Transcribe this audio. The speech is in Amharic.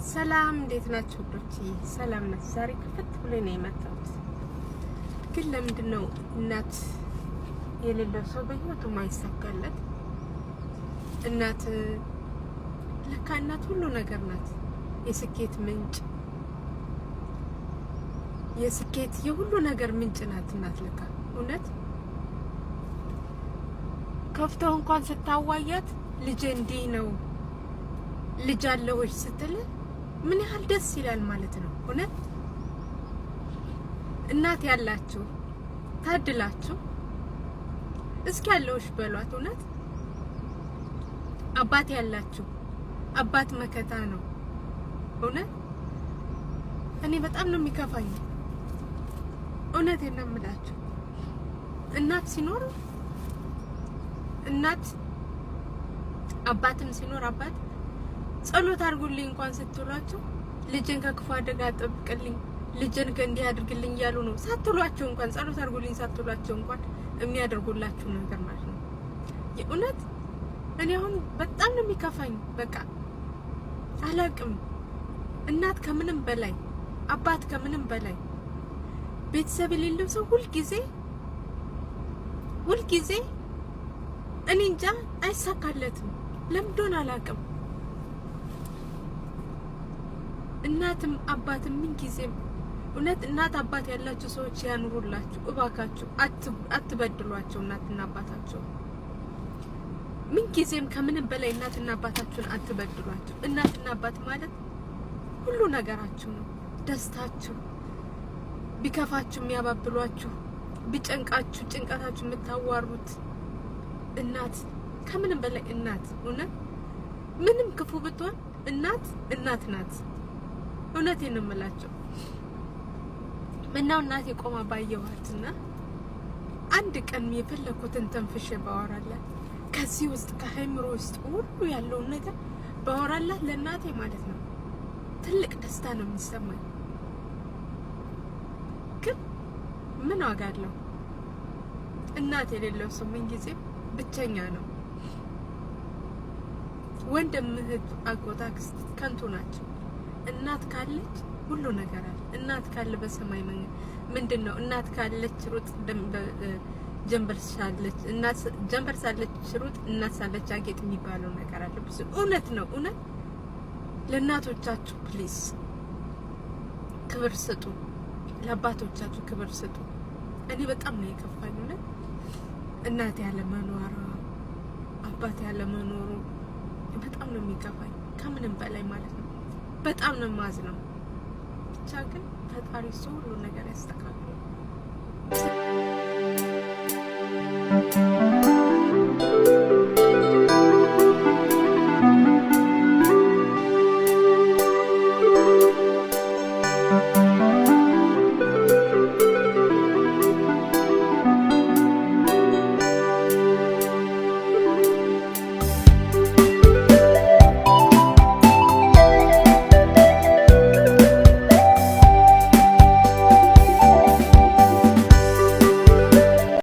ሰላም እንዴት ናችሁ ዶቺ? ሰላም ናችሁ? ዛሬ ክፍት ብሎ ነው የመጣሁት። ግን ለምንድነው እናት የሌለው ሰው በህይወቱ ማይሳካለት? እናት ለካ እናት ሁሉ ነገር ናት። የስኬት ምንጭ፣ የስኬት የሁሉ ነገር ምንጭ ናት እናት ለካ። እውነት ከፍተው እንኳን ስታዋያት ልጅ እንዲህ ነው ልጅ አለውሽ ስትል ምን ያህል ደስ ይላል ማለት ነው። እውነት እናት ያላችሁ ታድላችሁ። እስኪ ያለውሽ በሏት። እውነት አባት ያላችሁ አባት መከታ ነው። እውነት እኔ በጣም ነው የሚከፋኝ። እውነቴን ነው የምላችሁ። እናት ሲኖር እናት አባትም ሲኖር አባት ጸሎት አድርጉልኝ እንኳን ስትሏቸው ልጅን ከክፉ አደጋ ጠብቅልኝ፣ ልጅን እንዲህ አድርግልኝ እያሉ ነው። ሳትሏቸው እንኳን ጸሎት አድርጉልኝ ሳትሏቸው እንኳን የሚያደርጉላችሁ ነገር ማለት ነው። የእውነት እኔ አሁን በጣም ነው የሚከፋኝ። በቃ አላቅም። እናት ከምንም በላይ አባት ከምንም በላይ ቤተሰብ የሌለው ሰው ሁልጊዜ እኔ እንጃ አይሳካለትም። ለምዶን አላቅም። እናትም አባትም ምን ጊዜም እውነት እናት አባት ያላችሁ ሰዎች ያኑሩላችሁ እባካችሁ። አትበድሏቸው እናትና አባታቸው። ምን ጊዜም ከምንም በላይ እናትና አባታችሁን አትበድሏቸው። እናትና አባት ማለት ሁሉ ነገራችሁ ነው። ደስታችሁ፣ ቢከፋችሁ የሚያባብሏችሁ፣ ቢጨንቃችሁ ጭንቀታችሁ የምታዋሩት እናት ከምንም በላይ እናት። እውነት ምንም ክፉ ብትሆን እናት ናት። እውነቴን ነው የምላቸው። ምነው እናቴ ቆማ ባየኋትና አንድ ቀን የፈለኩትን ተንፍሼ ባወራላት ከዚህ ውስጥ ከአእምሮ ውስጥ ሁሉ ያለውን ነገር ባወራላት ለእናቴ ማለት ነው ትልቅ ደስታ ነው የሚሰማኝ። ግን ምን ዋጋ አለው? እናት የሌለው ሰው ምን ጊዜ ብቸኛ ነው። ወንድም፣ እህት፣ አጎት፣ አክስት ከንቱ ናቸው። እናት ካለች ሁሉ ነገር አለ። እናት ካለ በሰማይ ምንድነው? እናት ካለች ሩጥ ጀንበር ሳለች ሩጥ እናት ሳለች አጌጥ የሚባለው ነገር አለ። ብዙ እውነት ነው። እውነት ለእናቶቻችሁ ፕሊስ ክብር ስጡ። ለአባቶቻችሁ ክብር ስጡ። እኔ በጣም ነው የከፋኝ እውነት እናት ያለ መኖሯ አባት ያለ መኖሩ በጣም ነው የሚከፋኝ ከምንም በላይ ማለት ነው። በጣም ነው የማዝነው። ብቻ ግን ፈጣሪ እሱ ሁሉ ነገር ያስተካክላል።